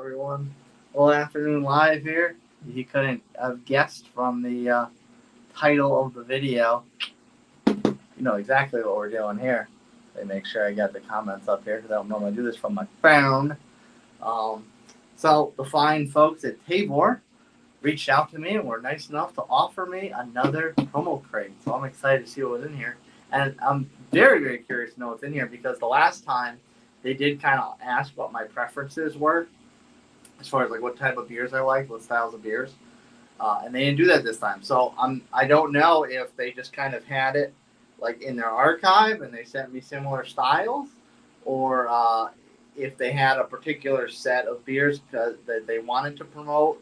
everyone. Well, afternoon live here. You couldn't have guessed from the title of the video. You know exactly what we're doing here. Let me make sure I got the comments up here because I don't normally do this from my phone. Um, so the fine folks at Tavour reached out to me and were nice enough to offer me another promo crate. So I'm excited to see what was in here. And I'm very, very curious to know what's in here because the last time they did kind of ask what my preferences were as far as like what type of beers I like, what styles of beers. And they didn't do that this time. So I don't know if they just kind of had it like in their archive and they sent me similar styles, or if they had a particular set of beers that they wanted to promote,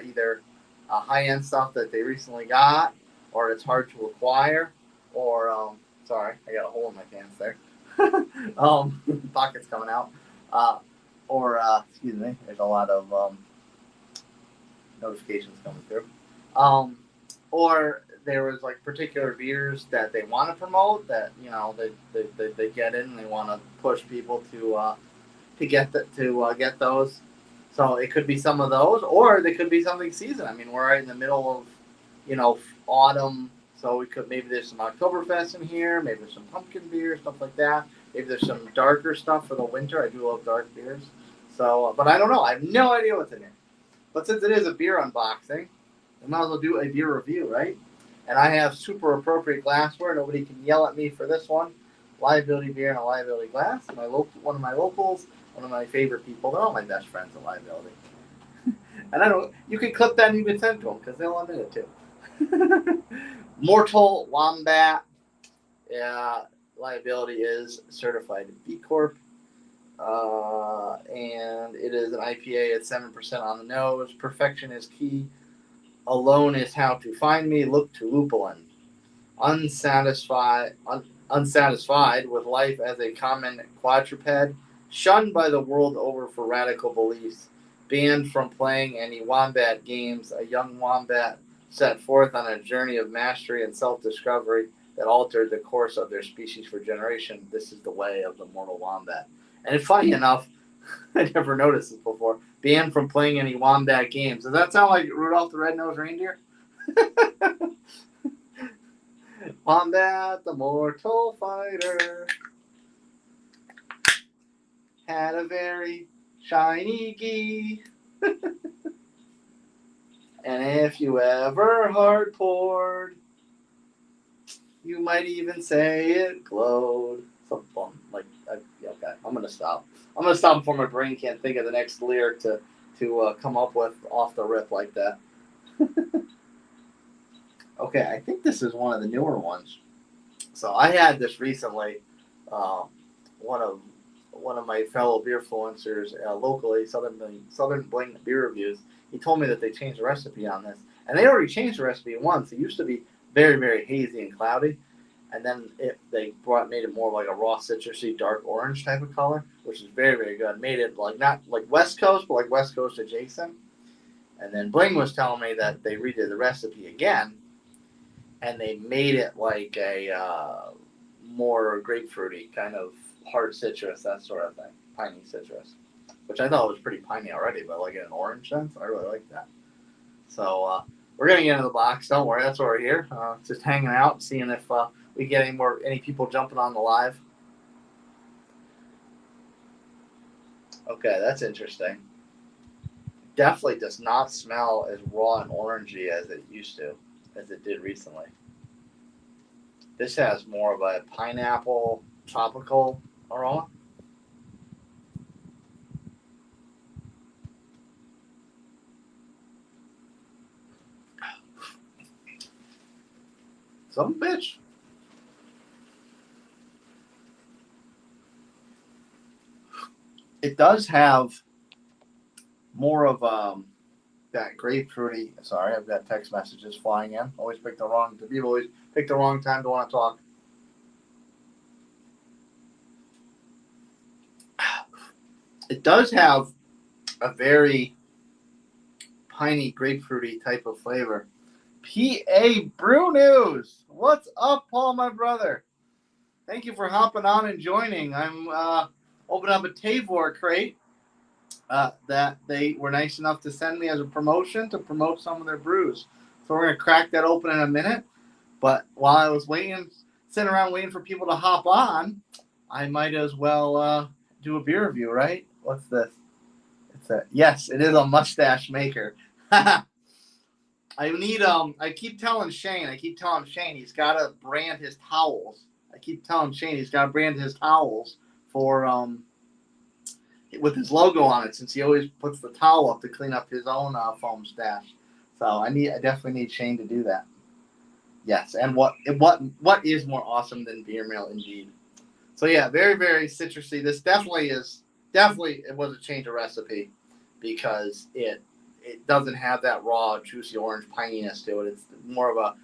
either high end stuff that they recently got, or it's hard to acquire, or sorry, I got a hole in my pants there. Pockets coming out. Or excuse me, there's a lot of notifications coming through. Or there was like particular beers that they want to promote that they get in and they want to push people to get those. So it could be some of those, or they could be something season. I mean, we're right in the middle of autumn, so we could maybe there's some Oktoberfest in here, maybe there's some pumpkin beer, stuff like that. Maybe there's some darker stuff for the winter. I do love dark beers. So, but I don't know. I have no idea what's in here. But since it is a beer unboxing, we might as well do a beer review, right? And I have super appropriate glassware. Nobody can yell at me for this one. Liability beer and a Liability glass. One of my locals, one of my favorite people. They're all my best friends at Liability. And you can clip that and even send to them because they'll admit it too. Mortal Wombat. Yeah, Liability is certified B Corp. And it is an IPA at 7% on the nose. Perfection is key. Alone is how to find me. Look to Lupulin. Unsatisfied with life as a common quadruped. Shunned by the world over for radical beliefs. Banned from playing any wombat games. A young wombat set forth on a journey of mastery and self-discovery that altered the course of their species for generations. This is the way of the mortal wombat. And it's funny enough, I never noticed this before. Banned from playing any wombat games. Does that sound like Rudolph the Red-Nosed Reindeer? Wombat, the mortal fighter, had a very shiny gi. And if you ever hard poured, you might even say it glowed. Some fun. Okay, I'm gonna stop. I'm gonna stop before my brain can't think of the next lyric to come up with off the rip like that. Okay, I think this is one of the newer ones. So I had this recently. One of my fellow beer influencers locally, Southern Bling Beer Reviews. He told me that they changed the recipe on this, and they already changed the recipe once. It used to be very, very hazy and cloudy. And then they made it more like a raw citrusy dark orange type of color, which is very, very good. Made it like not like West Coast, but like West Coast adjacent. And then Bling was telling me that they redid the recipe again, and they made it like a more grapefruity kind of hard citrus, that sort of thing, piney citrus, which I thought was pretty piney already, but like in an orange sense, I really like that. So we're gonna get into the box. Don't worry, that's why we're here. Just hanging out, seeing if we get any people jumping on the live. Okay, that's interesting. Definitely does not smell as raw and orangey as it did recently. This has more of a pineapple tropical aroma. Some bitch. It does have more of that grapefruity. Sorry, I've got text messages flying in. People always pick the wrong time to want to talk. It does have a very piney, grapefruity type of flavor. PA Brew News. What's up, Paul, my brother? Thank you for hopping on and joining. I'm opening up a Tavour crate. that they were nice enough to send me as a promotion to promote some of their brews. So we're gonna crack that open in a minute. But while I was sitting around waiting for people to hop on, I might as well do a beer review, right? What's this? Yes, it is a mustache maker. I keep telling Shane he's gotta brand his towels. I keep telling Shane he's gotta brand his towels for with his logo on it, since he always puts the towel up to clean up his own foam stash. So I definitely need Shane to do that. Yes, and what is more awesome than beer mail, indeed. So yeah, very very citrusy. This definitely it was a change of recipe, because it doesn't have that raw juicy orange pininess to it. It's more of a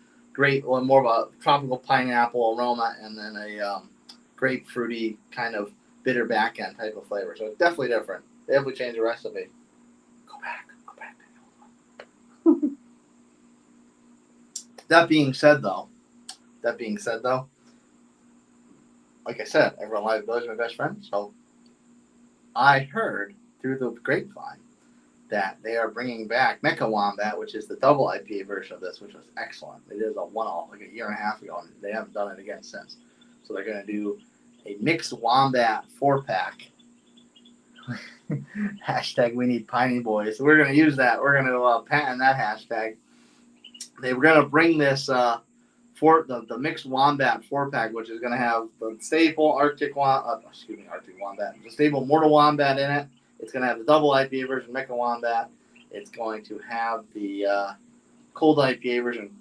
tropical pineapple aroma, and then a grapefruity kind of bitter back end type of flavor. So it's definitely different. They definitely changed the recipe. Go back. That being said, though, like I said, everyone liability is my best friend. So I heard through the grapevine that they are bringing back Mecha Wombat, which is the double IPA version of this, which was excellent. They did a one-off like a year and a half ago, and they haven't done it again since. So they're going to do a mixed Wombat 4-pack. Hashtag we need Piney Boys. So we're going to use that. We're going to patent that hashtag. They were going to bring this the mixed Wombat 4-pack, which is going to have the staple Arctic Wombat, the staple Mortal Wombat in it. It's going to have the double IPA version Mecha Wombat. It's going to have the cold IPA version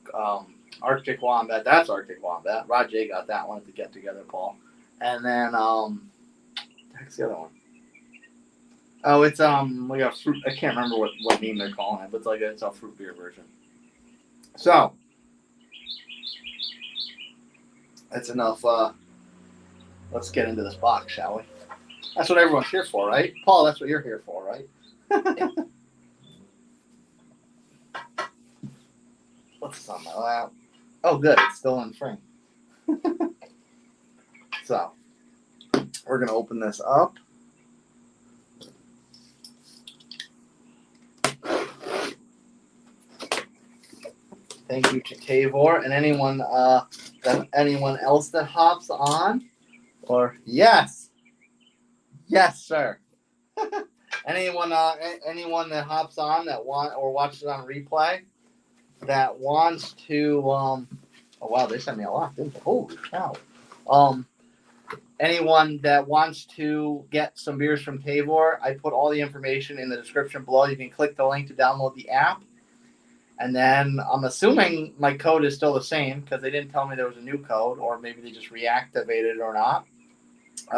Arctic Wombat. That's Arctic Wombat. Rod J got that one at the get together, Paul. And then what's the other one? Oh, it's like a fruit. I can't remember what name they're calling it, but it's a fruit beer version. So that's enough. Let's get into this box, shall we? That's what everyone's here for, right? Paul, that's what you're here for, right? What's this on my lap? Oh, good. It's still in frame. So we're going to open this up. Thank you to Tavour and anyone else that hops on. Or yes, sir. anyone that hops on that watches it on replay that wants to oh wow, they sent me a lot, didn't they? Holy cow. Anyone that wants to get some beers from Tavour, I put all the information in the description below. You can click the link to download the app. And then I'm assuming my code is still the same, because they didn't tell me there was a new code, or maybe they just reactivated it or not.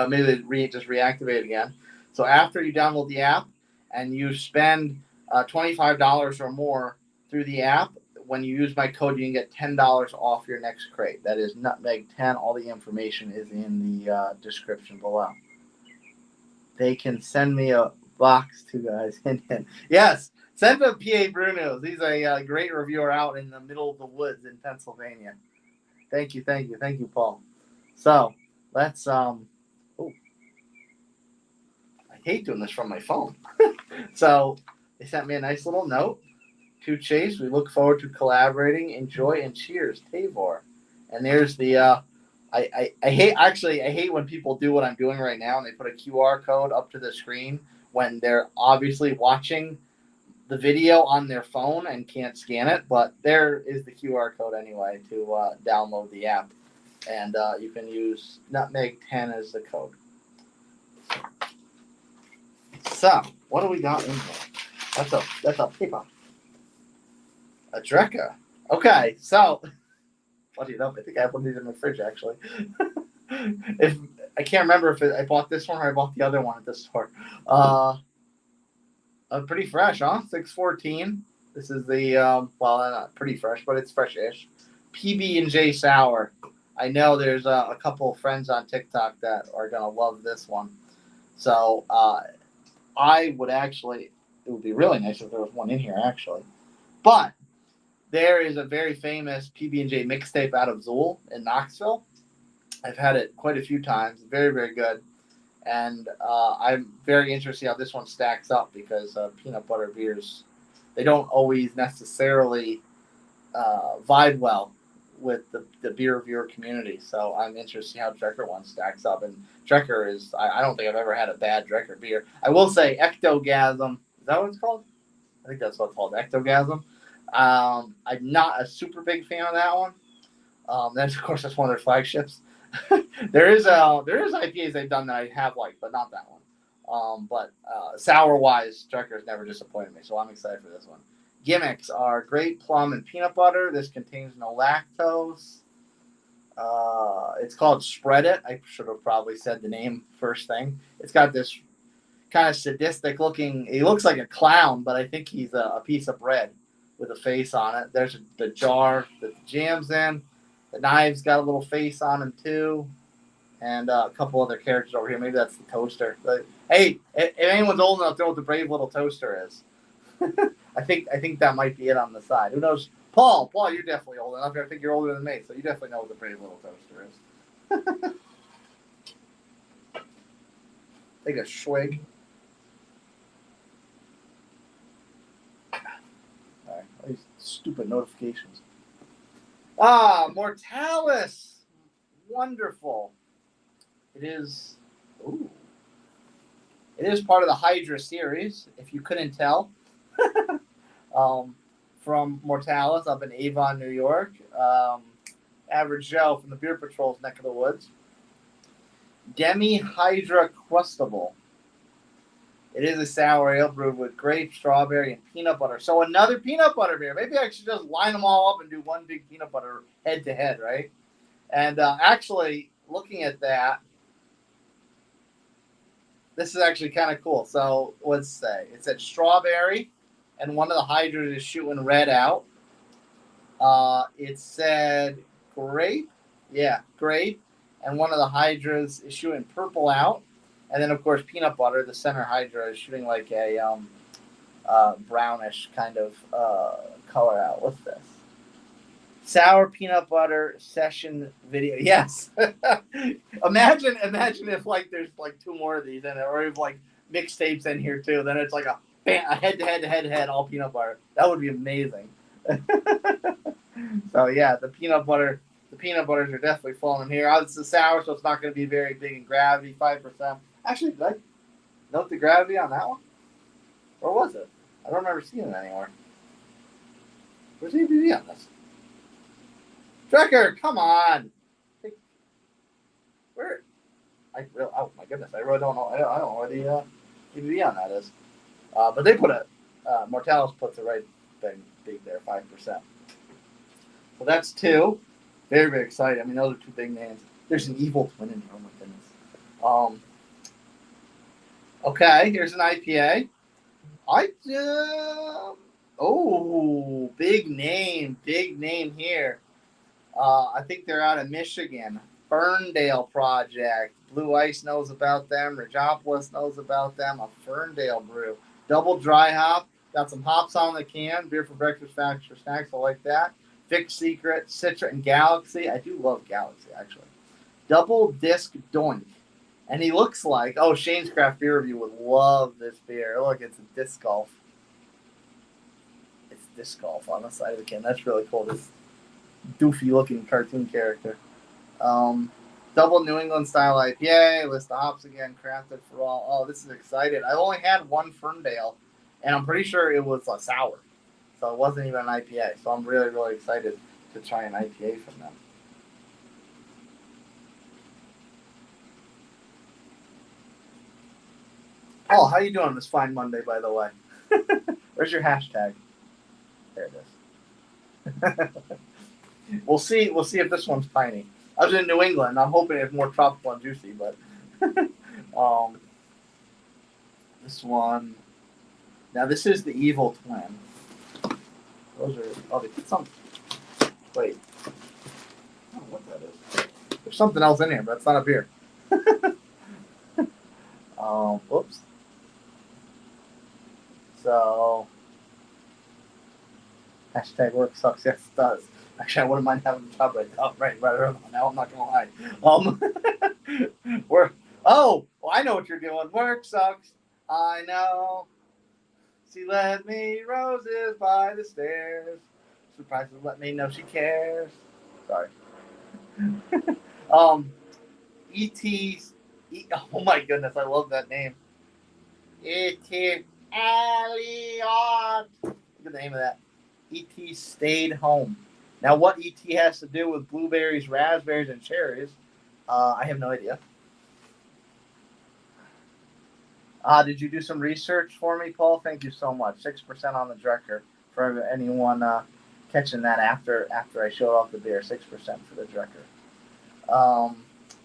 Maybe they just reactivate it again. So after you download the app and you spend $25 or more through the app, when you use my code, you can get $10 off your next crate. That is Nutmeg10. All the information is in the description below. They can send me a box too, guys. Yes. Send to PA Brew News. He's a great reviewer out in the middle of the woods in Pennsylvania. Thank you, Paul. So let's I hate doing this from my phone. So they sent me a nice little note to Chase. We look forward to collaborating. Enjoy and cheers, Tavour. And there's the I hate when people do what I'm doing right now and they put a QR code up to the screen when they're obviously watching the video on their phone and can't scan it, but there is the QR code anyway to download the app, and you can use Nutmeg10 as the code. So, what do we got in here? That's a paper. A Drecka. Okay, so funny enough, I think I have one of these in my fridge actually. If I can't remember if I bought this one or I bought the other one at the store. Pretty fresh, huh? 614. This is the well, not pretty fresh, but it's fresh-ish. PB&J Sour. I know there's a couple of friends on TikTok that are gonna love this one. So I would actually, it would be really nice if there was one in here actually. But there is a very famous PB&J mixtape out of Zool in Knoxville. I've had it quite a few times. Very, very good. And I'm very interested to see how this one stacks up because peanut butter beers, they don't always necessarily vibe well with the beer reviewer community. So I'm interested to see how Drekker one stacks up. And Drekker is, I don't think I've ever had a bad Drekker beer. I will say Ectogasm. Is that what it's called? I think that's what it's called, Ectogasm. I'm not a super big fan of that one. That's of course that's one of their flagships. there is IPAs they've done that I have liked, but not that one. But sour wise, Trekker's never disappointed me, so I'm excited for this one. Gimmicks are grape, plum, and peanut butter. This contains no lactose. It's called Spread It. I should have probably said the name first thing. It's got this kind of sadistic looking. He looks like a clown, but I think he's a piece of bread with a face on it. There's the jar that the jam's in. The knives got a little face on them too, and a couple other characters over here. Maybe that's the toaster. But hey, if anyone's old enough to know what the brave little toaster is, I think that might be it on the side. Who knows? Paul, you're definitely old enough. I think you're older than me, so you definitely know what the brave little toaster is. Take a swig. All right, all these stupid notifications. Mortalis. Wonderful. It is. Ooh. It is part of the Hydra series, if you couldn't tell. From Mortalis up in Avon, New York. Average Joe from the Beer Patrol's neck of the woods. Demi Hydra Crustable. It is a sour ale brewed with grape, strawberry, and peanut butter. So another peanut butter beer. Maybe I should just line them all up and do one big peanut butter head-to-head, right? And actually, looking at that, this is actually kind of cool. So let's say it said strawberry, and one of the Hydras is shooting red out. It said grape, grape, and one of the Hydras is shooting purple out. And then, of course, peanut butter, the center Hydra, is shooting like a brownish kind of color out. What's this? Sour peanut butter session video. Yes. imagine if like there's like two more of these in it, or if like mixtapes in here too. Then it's like a head all peanut butter. That would be amazing. So yeah, the peanut butters are definitely falling here. It's the sour, so it's not going to be very big in gravity, 5%. Actually, did I note the gravity on that one? Or was it? I don't remember seeing it anywhere. Where's the ABV on this? Drekker, come on! Where? Oh my goodness, I really don't know. I don't know where the ABV on that is. But they put it. Mortalis puts it right big there, 5%. So that's two. Very, very exciting. I mean, those are two big names. There's an evil twin in here. Oh, my goodness. Okay, here's an IPA. Big name here. I think they're out of Michigan. Ferndale Project. Blue Ice knows about them. Regopolis knows about them. A Ferndale brew. Double dry hop. Got some hops on the can. Beer for breakfast, facts for snacks. I like that. Vic Secret, Citra, and Galaxy. I do love Galaxy, actually. Double Disc Doink. And he looks like, Shane's Craft Beer Review would love this beer. Look, it's a disc golf. It's disc golf on the side of the can. That's really cool. This doofy-looking cartoon character. Double New England style IPA. List the hops again. Crafted for all. Oh, this is exciting. I only had one Ferndale, and I'm pretty sure it was a sour. So it wasn't even an IPA. So I'm really, really excited to try an IPA from them. Oh, how you doing this fine Monday, by the way? Where's your hashtag? There it is. We'll see if this one's tiny. I was in New England. I'm hoping it's more tropical and juicy, but this one. Now this is the evil twin. Those are they put some. Wait. I don't know what that is. There's something else in here, but it's not a beer. Whoops. So hashtag work sucks. Yes, it does. Actually, I wouldn't mind having the job right now. Right now. I'm not gonna lie. Well, I know what you're doing. Work sucks. I know. She led me roses by the stairs. Surprised to let me know she cares. Sorry. um, E.T.'s. Oh my goodness, I love that name. E.T. Elliot. Look at the name of that. E.T. stayed home. Now, what E.T. has to do with blueberries, raspberries, and cherries, I have no idea. Did you do some research for me, Paul? Thank you so much. 6% on the Drecker for anyone catching that after I showed off the beer. 6% for the Drecker.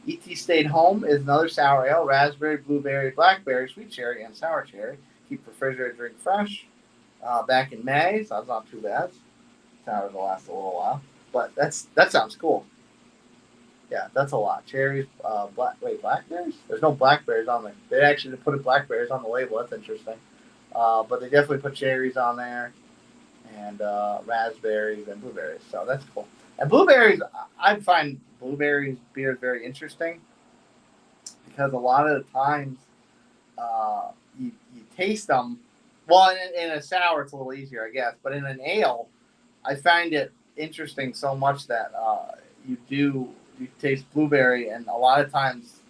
E.T. Stayed Home is another sour ale. Raspberry, blueberry, blackberry, sweet cherry, and sour cherry. Keep refrigerator drink fresh. Back in May, so that's not too bad. Sours will last a little while. But that sounds cool. Yeah, that's a lot. Cherries, blackberries? There's no blackberries on there. They actually put blackberries on the label. That's interesting. But they definitely put cherries on there, and raspberries and blueberries. So that's cool. And blueberries, I find blueberries beer very interesting because a lot of the times you taste them. Well, in a sour, it's a little easier, I guess. But in an ale, I find it interesting so much that you taste blueberry, and a lot of times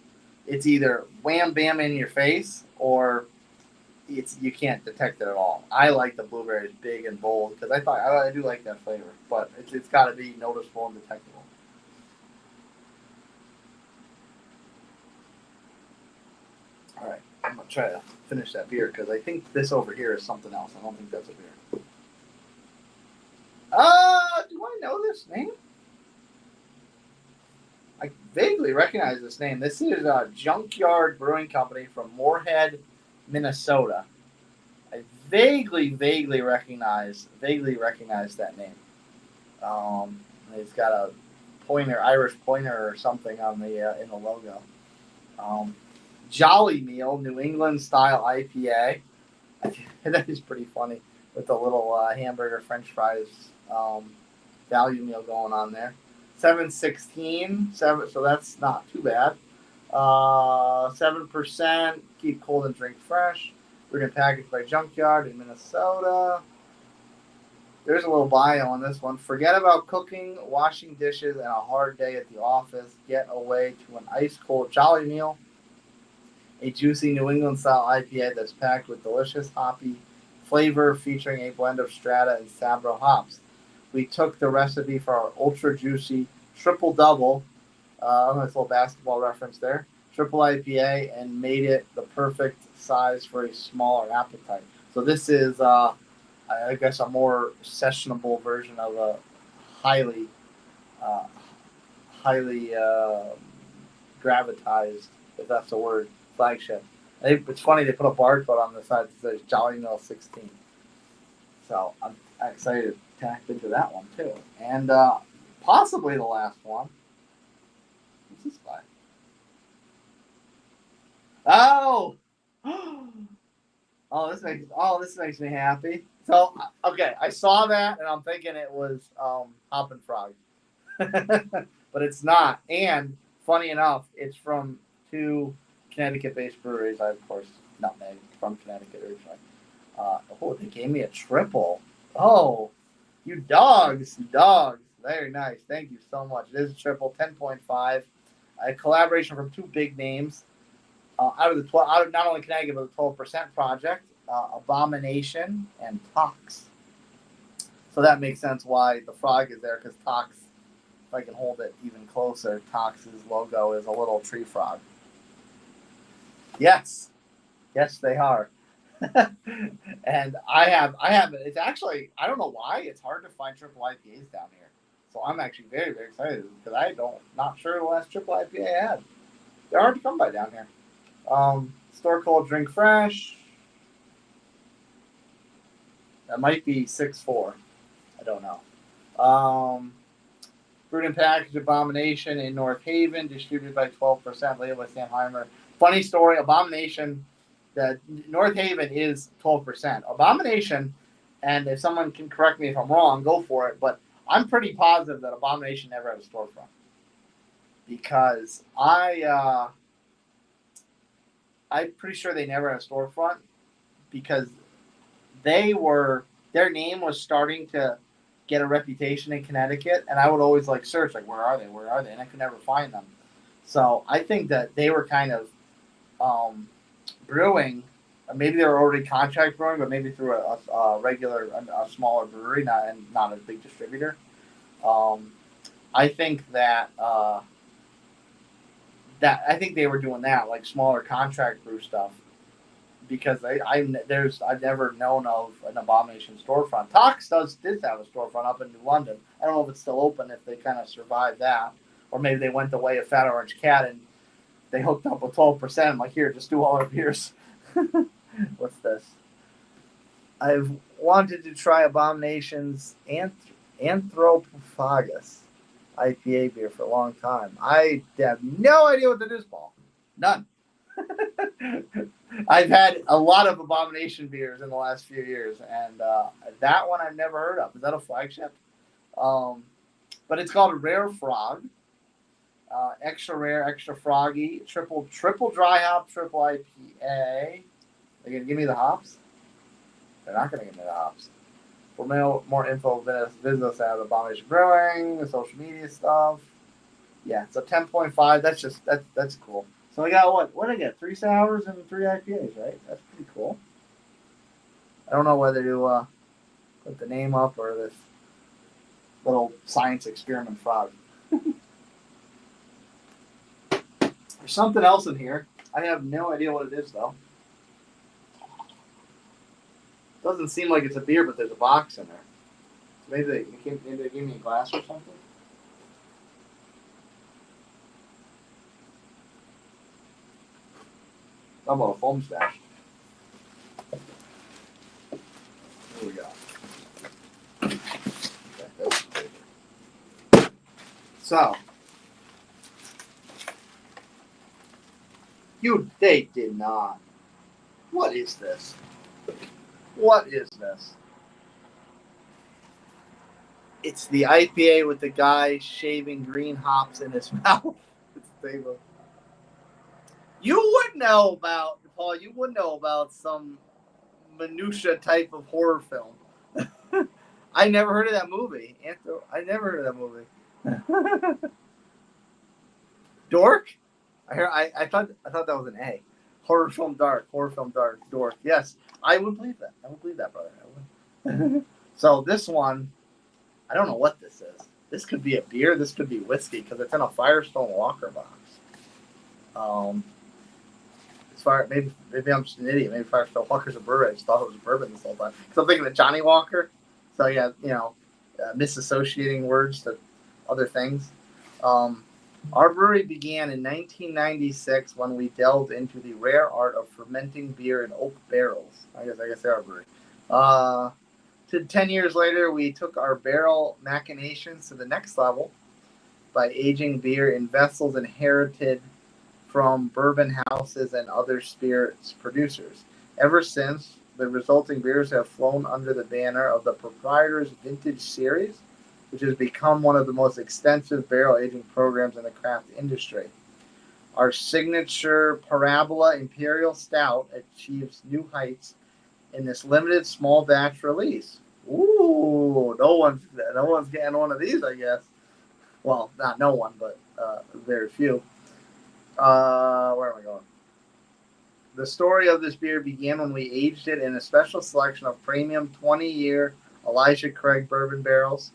it's either wham bam in your face or you can't detect it at all. I like the blueberries big and bold because I do like that flavor, but it's got to be noticeable and detectable. All right, I'm gonna try to finish that beer because I think this over here is something else. I don't think that's a beer. Do I know this name? I vaguely recognize this name. This is Junkyard Brewing Company from Moorhead, Minnesota. I vaguely recognize that name. It's got a Irish pointer or something on the in the logo. Jolly Meal, New England style IPA. That is pretty funny with the little hamburger, French fries, value meal going on there. 7.16, so that's not too bad. 7%. Keep cold and drink fresh. We're going to package by Junkyard in Minnesota. There's a little bio on this one. Forget about cooking, washing dishes, and a hard day at the office. Get away to an ice-cold Jolly Meal, a juicy New England-style IPA that's packed with delicious hoppy flavor featuring a blend of Strata and Sabro hops. We took the recipe for our ultra-juicy triple-double, nice little basketball reference there, triple IPA, and made it the perfect size for a smaller appetite. So this is, I guess, a more sessionable version of a highly gravitatized, if that's the word, flagship. It's funny, they put a barcode on the side that says Jolly Mill 16. So I'm excited to tap into that one too. And possibly the last one. What's this by? Oh! This makes me happy. So, okay, I saw that and I'm thinking it was Hoppin' Frog. But it's not. And funny enough, it's from two Connecticut-based breweries. I, of course, nutmeg from Connecticut originally. They gave me a triple. Oh, you dogs. Very nice. Thank you so much. It is a triple, 10.5. A collaboration from two big names. Out of not only Connecticut, but the 12% Project, Abomination, and Tox. So that makes sense why the frog is there, because Tox, if I can hold it even closer, Tox's logo is a little tree frog. Yes, they are. And I have. It's actually, I don't know why it's hard to find triple IPAs down here. So I'm actually very, very excited because not sure the last triple IPA I had. They're hard to come by down here. Store cold, drink fresh. That might be 6.4. I don't know. Brewed and packaged Abomination in North Haven, distributed by 12%, labeled by Samheimer. Funny story, Abomination, the North Haven is 12%. Abomination, and if someone can correct me if I'm wrong, go for it, but I'm pretty positive that Abomination never had a storefront. Because I'm pretty sure they never had a storefront because their name was starting to get a reputation in Connecticut, and I would always like search like where are they, and I could never find them. So I think that they were kind of brewing. Maybe they were already contract brewing, but maybe through a regular, a smaller brewery, not a big distributor. I think that I think they were doing that, like smaller contract brew stuff, because I've never known of an Abomination storefront. Tox did have a storefront up in New London. I don't know if it's still open, if they kind of survived that, or maybe they went the way of Fat Orange Cat and they hooked up with 12%. I'm like, here, just do all our beers. What's this? I've wanted to try Abomination's Anthropophagus IPA beer for a long time. I have no idea what that is, Paul. None. I've had a lot of Abomination beers in the last few years, and that one I've never heard of. Is that a flagship? But it's called a Rare Frog. Extra rare, extra froggy, triple dry hop, triple IPA. They're gonna give me the hops? They're not gonna give me the hops. For more info, visit us at Abomination Brewing, the social media stuff. Yeah, it's a 10.5. That's cool. So I got what I get? 3 sours and 3 IPAs, right? That's pretty cool. I don't know whether to put the name up or this little science experiment frog. There's something else in here. I have no idea what it is, though. Doesn't seem like it's a beer, but there's a box in there. So maybe they gave me a glass or something. How about a foam stash? Here we go. Okay, so, they did not. What is this? What is this? It's the IPA with the guy shaving green hops in his mouth. It's Tavour. You would know about, Paul, some minutia type of horror film. I never heard of that movie. I never heard of that movie. Dork? I thought that was an A. Horror film dark. Dork. Yes, I would believe that. I would believe that, brother. I would. So this one, I don't know what this is. This could be a beer. This could be whiskey because it's in a Firestone Walker box. Maybe I'm just an idiot. Maybe Firestone Walker's a brewery. I just thought it was a bourbon this whole time. Because I'm thinking of Johnny Walker. So yeah, misassociating words to other things. Our brewery began in 1996 when we delved into the rare art of fermenting beer in oak barrels. I guess they're our brewery. 10 years later, we took our barrel machinations to the next level by aging beer in vessels inherited from bourbon houses and other spirits producers. Ever since, the resulting beers have flown under the banner of the Proprietor's Vintage Series, which has become one of the most extensive barrel aging programs in the craft industry. Our signature Parabola Imperial Stout achieves new heights in this limited small batch release. Ooh, no one's getting one of these, I guess. Well, not no one, but very few. Where am I going? The story of this beer began when we aged it in a special selection of premium 20-year Elijah Craig bourbon barrels.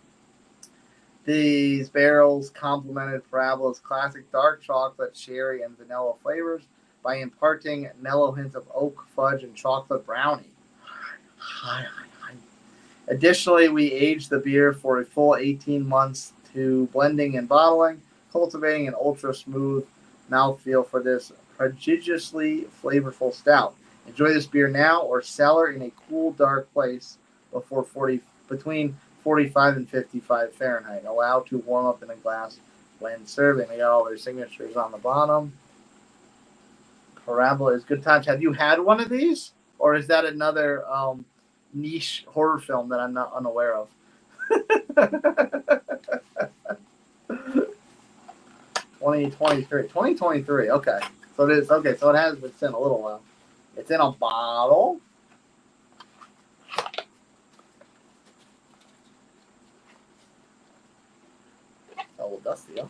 These barrels complemented Parabola's classic dark chocolate, cherry, and vanilla flavors by imparting mellow hints of oak, fudge, and chocolate brownie. Additionally, we aged the beer for a full 18 months to blending and bottling, cultivating an ultra-smooth mouthfeel for this prodigiously flavorful stout. Enjoy this beer now or cellar in a cool, dark place between 45 and 55 Fahrenheit. Allowed to warm up in a glass when serving. They got all their signatures on the bottom. Parabola is good times. Have you had one of these? Or is that another niche horror film that I'm not unaware of? 2023. Okay. So it is okay. So it has been in a little while. It's in a bottle. A little dusty, huh?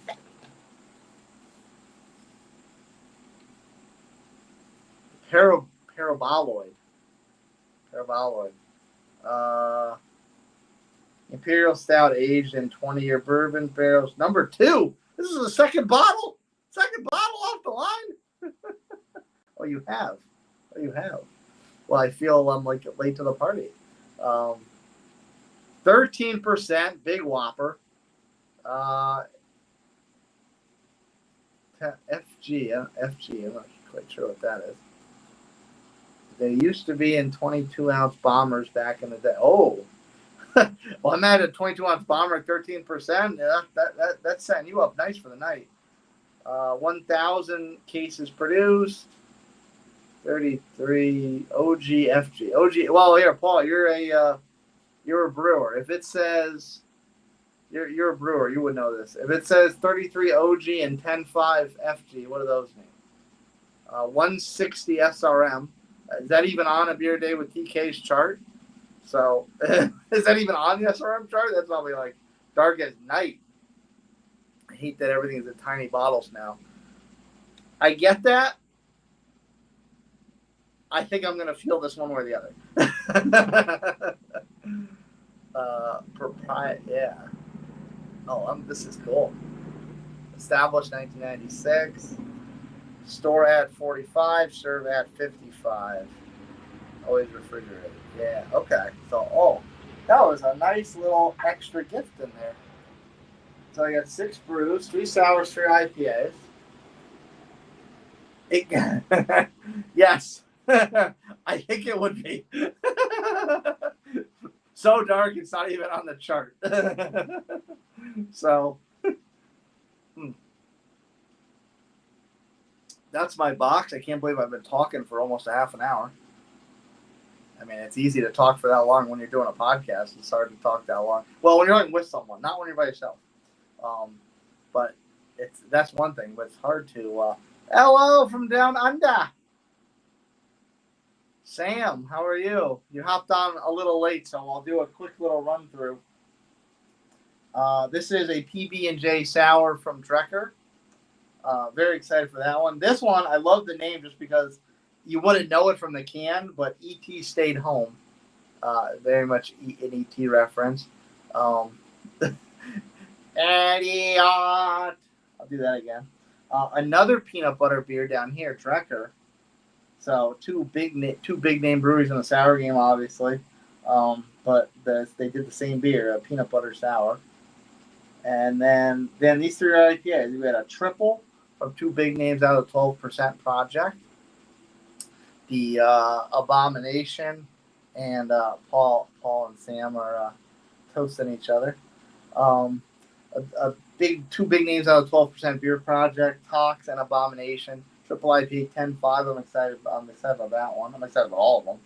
Paraboloid. Paraboloid. Imperial Stout aged in 20-year bourbon barrels. Number 2. This is the second bottle. Second bottle off the line. Oh, you have. Oh, you have. Well, I feel I'm like late to the party. 13%, big whopper. FG, FG. I'm not quite sure what that is. They used to be in 22-ounce bombers back in the day. Oh, well, I'm at a 22-ounce bomber at 13%. Yeah, that's setting you up nice for the night. 1,000 cases produced. 33 OG FG. OG. Well, here, Paul, you're a brewer. If it says you're a brewer, you would know this. If it says 33 OG and 10.5 FG, what do those mean? 160 SRM. Is that even on a beer day with TK's chart? So is that even on the SRM chart? That's probably like dark as night. I hate that everything's in tiny bottles now. I get that. I think I'm going to feel this one way or the other. Yeah. Oh, this is cool. Established 1996. Store at 45. Serve at 55. Always refrigerated. Yeah. Okay. So, that was a nice little extra gift in there. So I got 6 brews, 3 sours, 3 IPAs. Yes. I think it would be. So dark, it's not even on the chart. So, that's my box. I can't believe I've been talking for almost a half an hour. I mean, it's easy to talk for that long when you're doing a podcast. It's hard to talk that long. Well, when you're talking with someone, not when you're by yourself. But that's one thing, but it's hard to. Hello from down under. Sam, how are you? You hopped on a little late, so I'll do a quick little run through. This is a PB&J sour from Drecker. Very excited for that one. This one, I love the name just because you wouldn't know it from the can, but E.T. Stayed Home. Very much an E.T. reference. Idiot. I'll do that again. Another peanut butter beer down here, Drecker. So two big name breweries in the sour game, obviously. But they did the same beer, a peanut butter sour. And then these 3 IPAs. We had a triple from 2 big names out of the 12% project. The Abomination and Paul and Sam are toasting each other. Two big names out of 12% beer project, Tox and Abomination. Triple IPA 10.5. I'm excited about that one. I'm excited about all of them.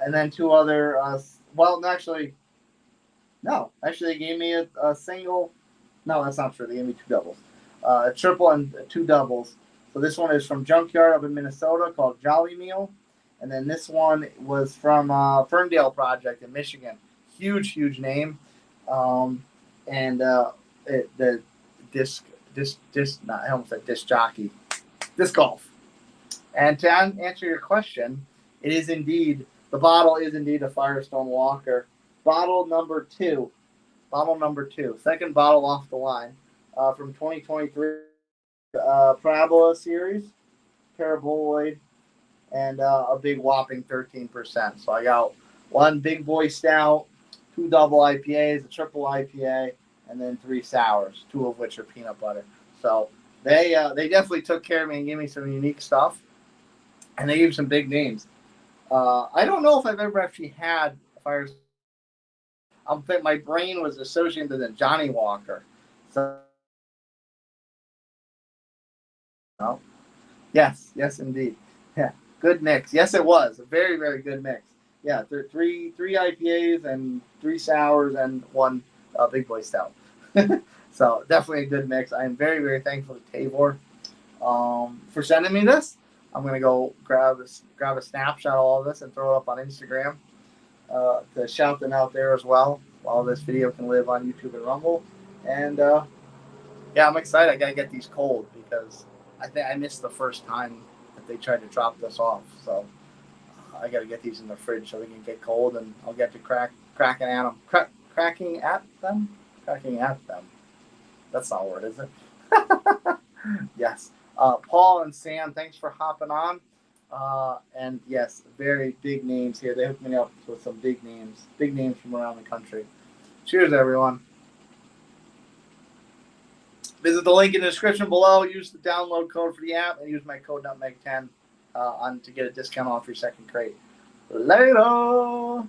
And then 2 other. Actually, they gave me a single. No, that's not true. They gave me 2 doubles. A triple and 2 doubles. So this one is from Junkyard up in Minnesota called Jolly Meal. And then this one was from Ferndale Project in Michigan. Huge name. The I almost said disc jockey. Disc golf. And to answer your question, the bottle is indeed a Firestone Walker. Bottle number 2. Second bottle off the line from 2023 Parabola series, Paraboloid, and a big whopping 13%. So I got 1 big boy stout, 2 double IPAs, a triple IPA, and then 3 sours, 2 of which are peanut butter. So they definitely took care of me and gave me some unique stuff, and they gave some big names. I don't know if I've ever actually had Firestone. My brain was associated with the Johnny Walker. So, no. Yes, indeed. Yeah, good mix. Yes, it was a very, very good mix. Yeah, there are three IPAs and 3 sours and 1 big boy stout. So definitely a good mix. I am very, very thankful to Tavour. for sending me this. I'm gonna go grab a snapshot of all this and throw it up on Instagram to shout them out there as well. While this video can live on YouTube and Rumble, and yeah, I'm excited. I gotta get these cold because I think I missed the first time that they tried to drop this off. So I gotta get these in the fridge so they can get cold, and I'll get to cracking at them. Cracking at them. That's not a word, is it? Yes. Paul and Sam, thanks for hopping on. And yes, very big names here. They hooked me up with some big names from around the country. Cheers, everyone. Visit the link in the description below. Use the download code for the app and use my code NUTMEG10 to get a discount off your second crate. Later.